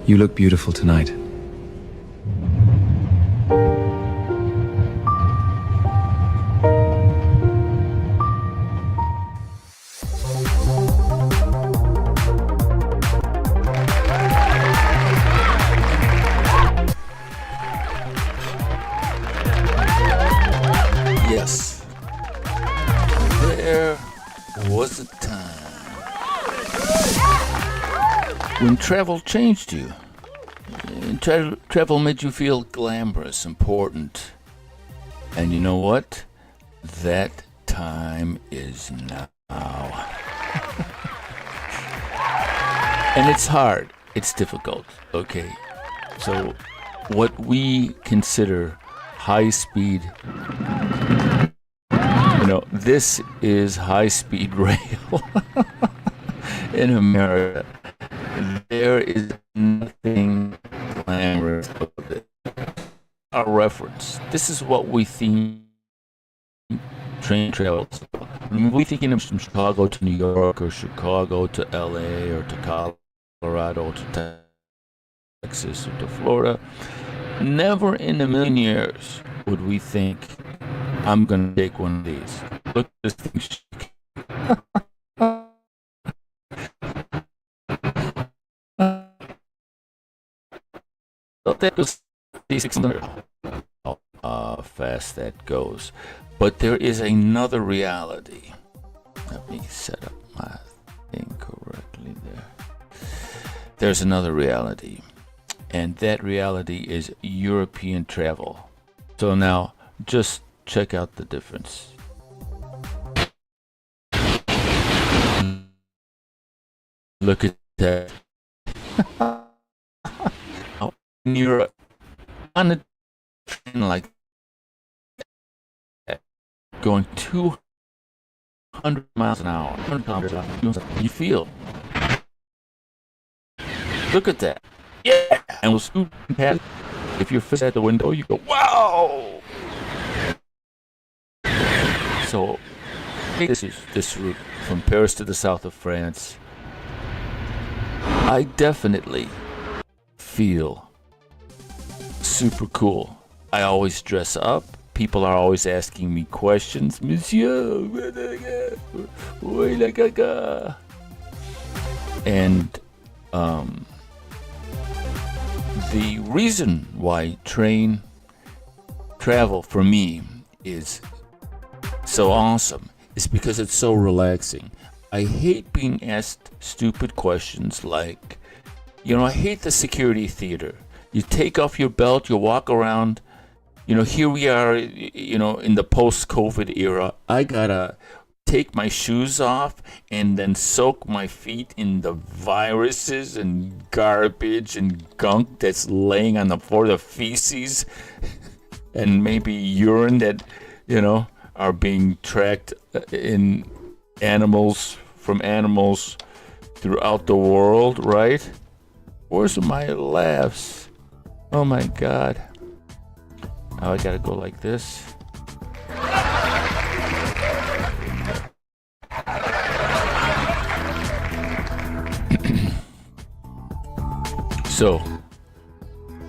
You look beautiful tonight. Yes, there was a time when travel changed you. And travel made you feel glamorous, important. And you know what? That time is now. And it's hard. It's difficult. Okay. So what we consider high speed, this is high speed rail in America. There is nothing glamorous about it. Our reference. This is what we think train travels. When we thinking of from Chicago to New York, or Chicago to LA, or to Colorado, to Texas, or to Florida, never in a million years would we think, I'm gonna take one of these. Look at this thing shake. That goes 600. How fast that goes. But there is another reality. Let me set up my thing correctly there. There's another reality. And that reality is European travel. So now, just check out the difference. Look at that. When you're on a train like that, going 200 miles an hour, 100 kilometers an hour, you feel. Look at that. Yeah! And we'll scoot past. If you're fist at the window, you go, wow! So, take this route from Paris to the south of France. I definitely feel super cool. I always dress up. People are always asking me questions. Monsieur, and the reason why train travel for me is so awesome is because it's so relaxing. I hate being asked stupid questions like, I hate the security theater. You take off your belt, you walk around, here we are, in the post-COVID era. I gotta take my shoes off and then soak my feet in the viruses and garbage and gunk that's laying on the floor, the feces and maybe urine that, are being tracked in from animals throughout the world, right? Where's my laughs? Oh my God. Now I gotta go like this. So,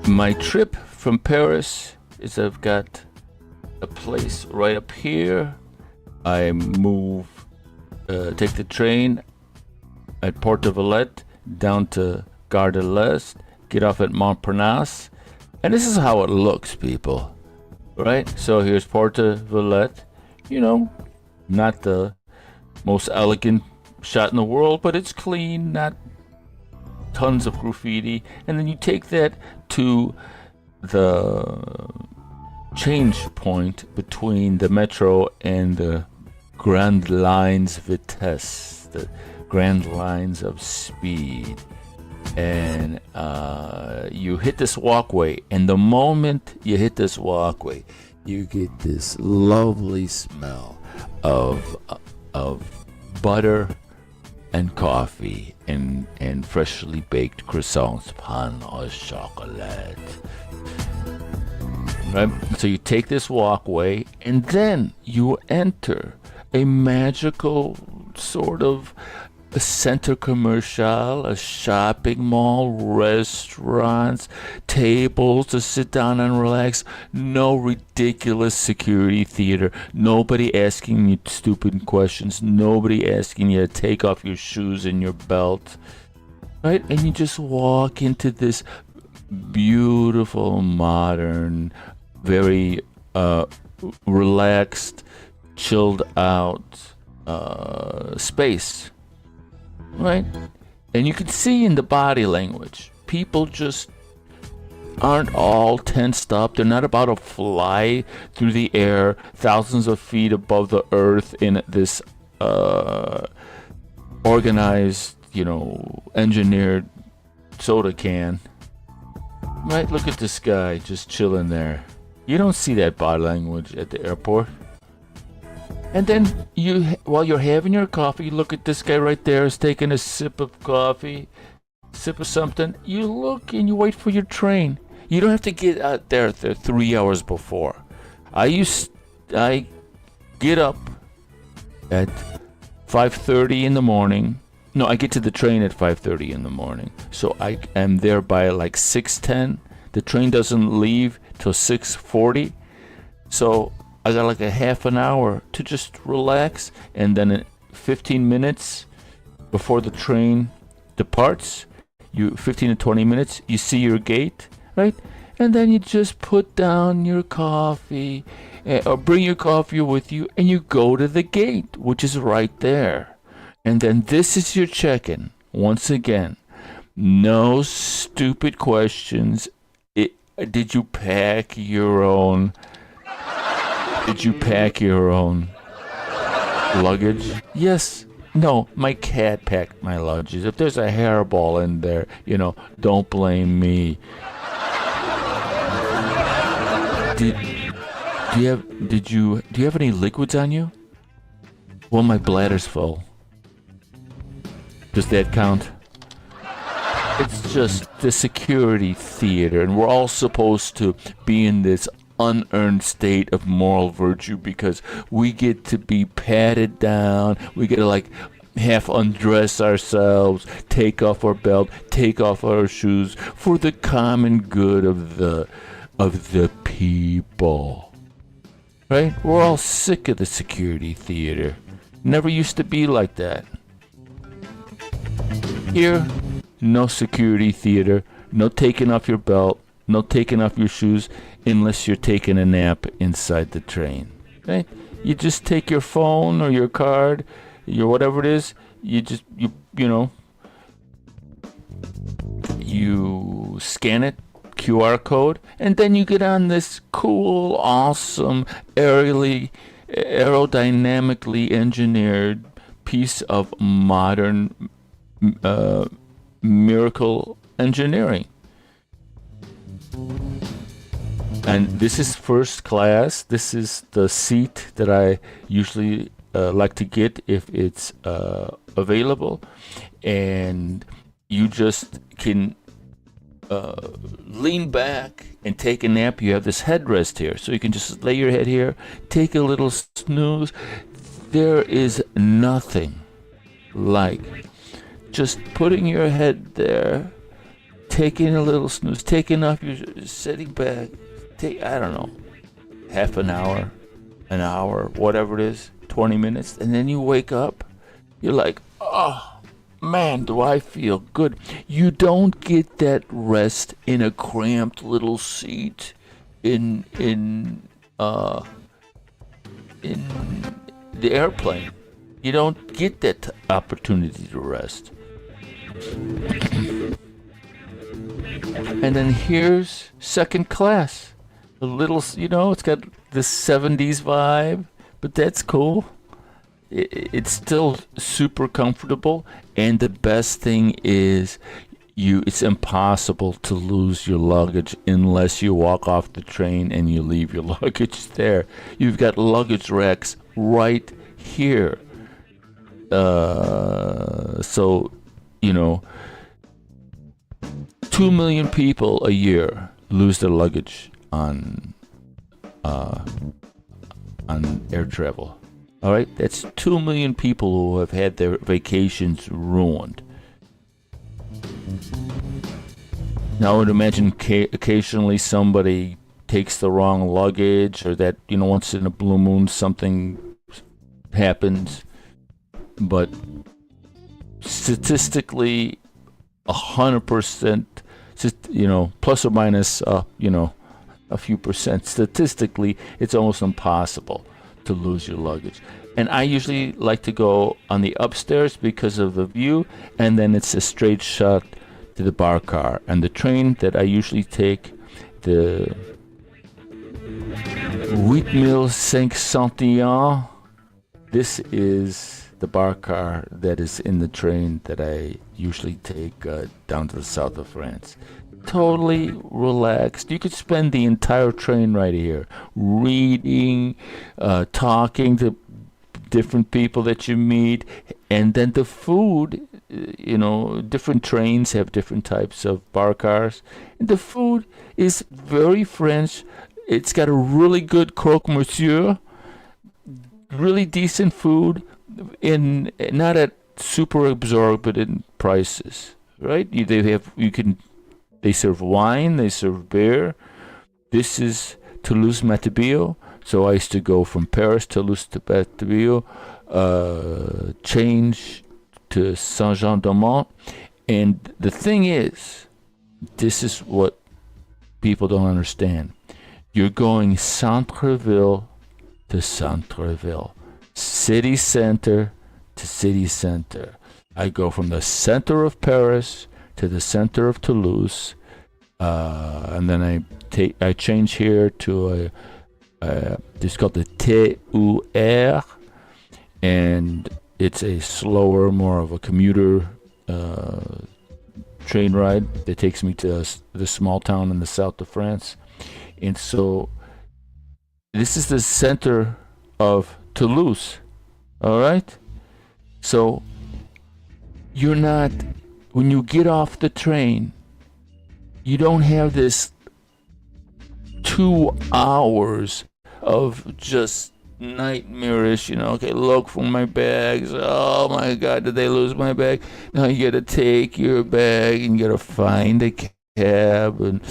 my trip from Paris is I've got a place right up here. I take the train at Porte de Villette down to Gare de l'Est, get off at Montparnasse, and this is how it looks, people. Right? So here's Porte de Villette. Not the most elegant shot in the world, but it's clean, not tons of graffiti. And then you take that to the change point between the metro and the Grand Lines Vitesse, the Grand Lines of Speed. And you hit this walkway, and the moment you hit this walkway, you get this lovely smell of butter and coffee and freshly baked croissants, pain au chocolat. Right? So you take this walkway, and then you enter a magical sort of a center commercial, a shopping mall, restaurants, tables to sit down and relax. No ridiculous security theater. Nobody asking you stupid questions. Nobody asking you to take off your shoes and your belt. Right? And you just walk into this beautiful, modern, very relaxed, chilled out space. Right? And you can see in the body language, people just aren't all tensed up. They're not about to fly through the air thousands of feet above the earth in this organized, engineered soda can. Right? Look at this guy just chilling there. You don't see that body language at the airport. And then while you're having your coffee, you look at this guy right there is taking a sip of coffee, sip of something. You look and you wait for your train. You don't have to get out there 3 hours before. I get up at 5:30 in the morning. No, I get to the train at 5:30 in the morning. So I am there by like 6:10. The train doesn't leave till 6:40. So I got like a half an hour to just relax, and then 15 minutes before the train departs, 15 to 20 minutes, you see your gate, right? And then you just put down your coffee, or bring your coffee with you, and you go to the gate, which is right there. And then this is your check-in. Once again, no stupid questions. Did you pack your own? Did you pack your own luggage? Yes. No, my cat packed my luggage. If there's a hairball in there, don't blame me. Do you have any liquids on you? Well, my bladder's full. Does that count? It's just the security theater, and we're all supposed to be in this unearned state of moral virtue because we get to be patted down. We get to half undress ourselves, take off our belt, take off our shoes for the common good of the people. Right? We're all sick of the security theater. Never used to be like that. Here, no security theater, no taking off your belt, no taking off your shoes unless you're taking a nap inside the train. Right? You just take your phone or your card, your whatever it is, you scan it, QR code, and then you get on this cool, awesome, aerodynamically engineered piece of modern miracle engineering. And this is first class. This is the seat that I usually like to get if it's available. And you just can lean back and take a nap. You have this headrest here, so you can just lay your head here, take a little snooze. There is nothing like just putting your head there, taking a little snooze, taking off your, sitting back, I don't know, half an hour, whatever it is, 20 minutes, and then you wake up, you're like, oh man, do I feel good. You don't get that rest in a cramped little seat in the airplane. You don't get that opportunity to rest. And then here's second class. A little, it's got this 70s vibe, but that's cool. It's still super comfortable, and the best thing is it's impossible to lose your luggage unless you walk off the train and you leave your luggage there. You've got luggage racks right here. So 2 million people a year lose their luggage on air travel. All right, that's 2 million people who have had their vacations ruined. Now I would imagine occasionally somebody takes the wrong luggage, or that, once in a blue moon something happens. But statistically, 100%, plus or minus, a few percent. Statistically, it's almost impossible to lose your luggage. And I usually like to go on the upstairs because of the view, and then it's a straight shot to the bar car. And the train that I usually take, the 8551, this is the bar car that is in the train that I usually take down to the south of France. Totally relaxed. You could spend the entire train right here, reading, talking to different people that you meet, and then the food. Different trains have different types of bar cars, and the food is very French. It's got a really good croque monsieur, really decent food, in not at super exorbitant prices, right? They serve wine, they serve beer. This is Toulouse-Matabio, so I used to go from Paris, Toulouse-Matabio, change to Saint-Jean-de-Mont. And the thing is, this is what people don't understand. You're going centre-ville to centre-ville, city center to city center. I go from the center of Paris to the center of Toulouse, and then I change here to it's called the TUR, and it's a slower, more of a commuter train ride that takes me to the small town in the south of France. And so this is the center of Toulouse, all right? So when you get off the train, you don't have this 2 hours of just nightmarish, okay, look for my bags. Oh my God, did they lose my bag? Now you gotta take your bag and you gotta find a cab and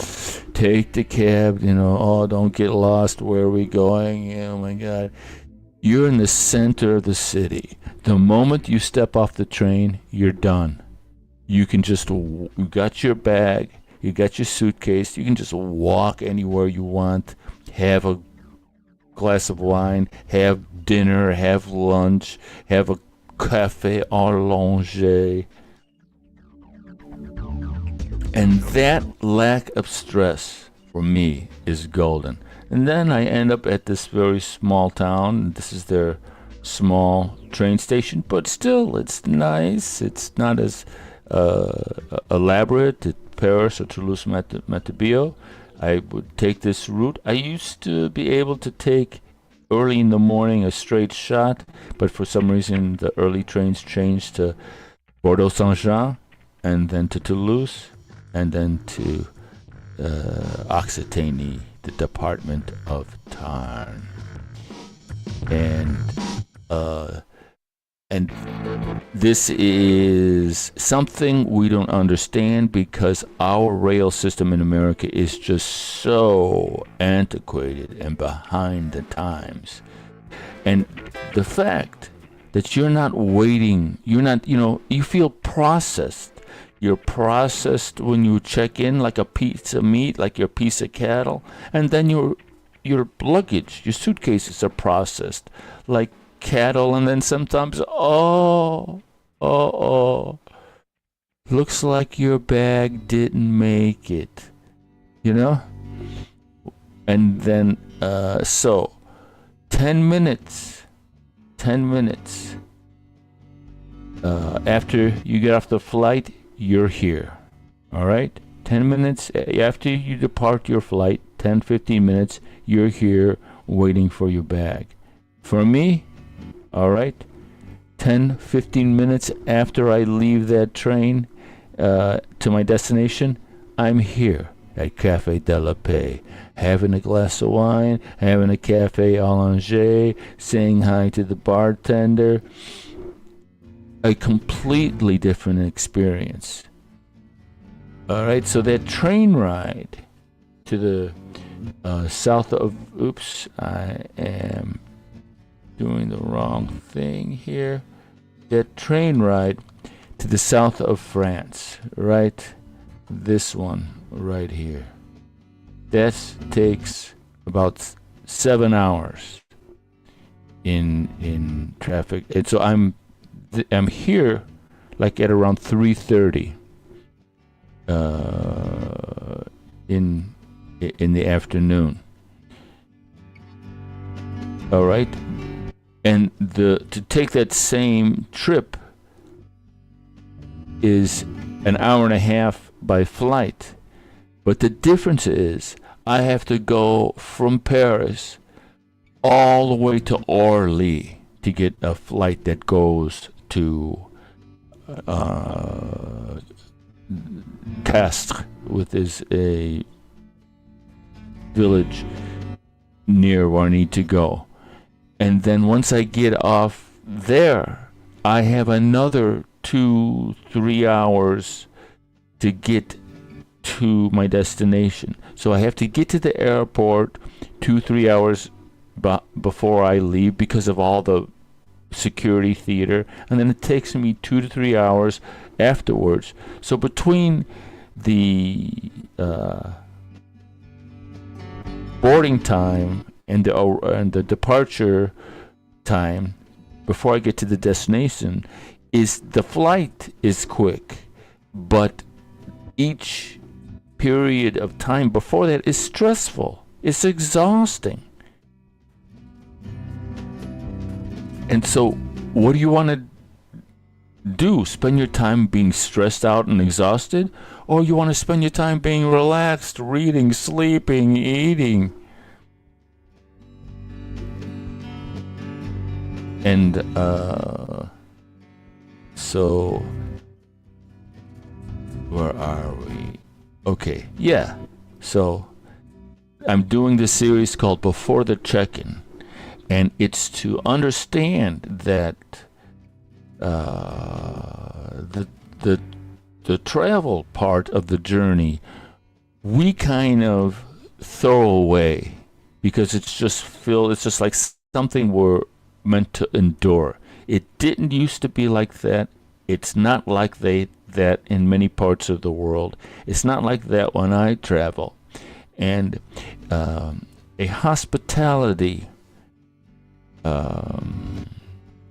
take the cab, oh, don't get lost. Where are we going? Oh my God. You're in the center of the city. The moment you step off the train, you're done. You got your bag, you got your suitcase, you can just walk anywhere you want, have a glass of wine, have dinner, have lunch, have a cafe allongé. And that lack of stress for me is golden. And then I end up at this very small town. This is their small train station, but still, it's nice. It's not as elaborate at Paris or Toulouse-Matabio. I would take this route. I used to be able to take early in the morning a straight shot, but for some reason the early trains changed to Bordeaux-Saint-Jean, and then to Toulouse, and then to Occitanie, the department of Tarn. And this is something we don't understand because our rail system in America is just so antiquated and behind the times. And the fact that you're not waiting, you feel processed. You're processed when you check in like a piece of meat, like your piece of cattle. And then your luggage, your suitcases are processed like cattle. And then sometimes, looks like your bag didn't make it, And then, 10 minutes after you get off the flight, you're here. All right? 10 minutes after you depart your flight, 10-15 minutes, you're here waiting for your bag. For me, all right, 10-15 minutes after I leave that train to my destination, I'm here. at Cafe de la Paix, having a glass of wine, having a cafe allongé, saying hi to the bartender. A completely different experience. All right, so that train ride to the south of, oops, I am doing the wrong thing here. That train ride to the south of France, right? This one right here. That takes about 7 hours in traffic. And so I'm here like at around 3:30 in the afternoon. All right, and to take that same trip is an hour and a half by flight, but the difference is I have to go from Paris all the way to Orly to get a flight that goes to Castres, which is a village near where I need to go. And then once I get off there, I have another 2-3 hours to get to my destination. So I have to get to the airport 2-3 hours before I leave because of all the security theater, and then it takes me 2 to 3 hours afterwards. So between the boarding time and the departure time before I get to the destination, is the flight is quick, but each period of time before that is stressful. It's exhausting. And so, what do you want to do? Spend your time being stressed out and exhausted? Or you want to spend your time being relaxed, reading, sleeping, eating? And, so, where are we? Okay, yeah. So, I'm doing this series called Before the Check-In. And it's to understand that the travel part of the journey we kind of throw away because it's just like something we're meant to endure. It didn't used to be like that. It's not like that in many parts of the world. It's not like that when I travel. And a hospitality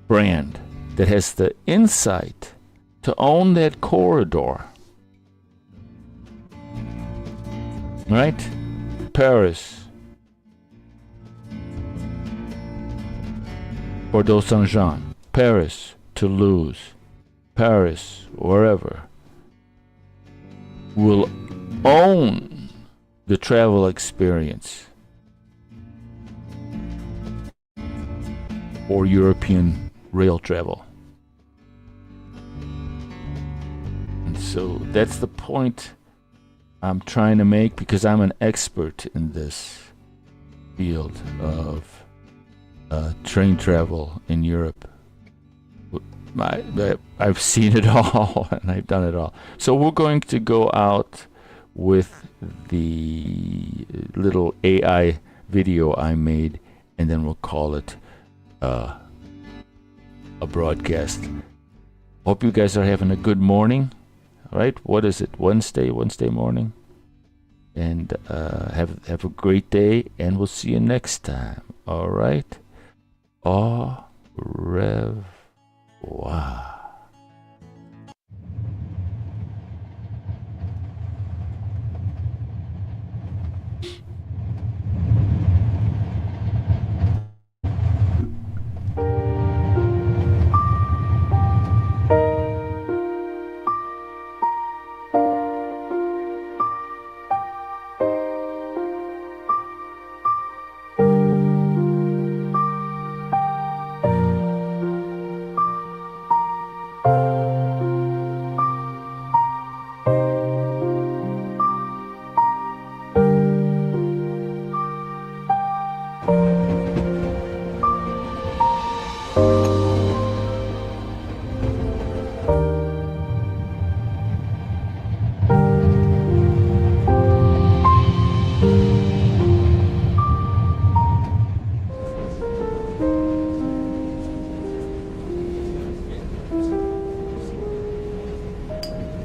brand that has the insight to own that corridor, right? Paris, Bordeaux Saint-Jean, Paris, Toulouse, Paris, wherever, will own the travel experience. Or European rail travel. And so that's the point I'm trying to make, because I'm an expert in this field of train travel in Europe. I've seen it all and I've done it all. So we're going to go out with the little AI video I made, and then we'll call it a broadcast. Hope you guys are having a good morning. All right, what is it? Wednesday morning. And have a great day, and we'll see you next time. All right. Au revoir.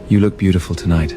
You look beautiful tonight.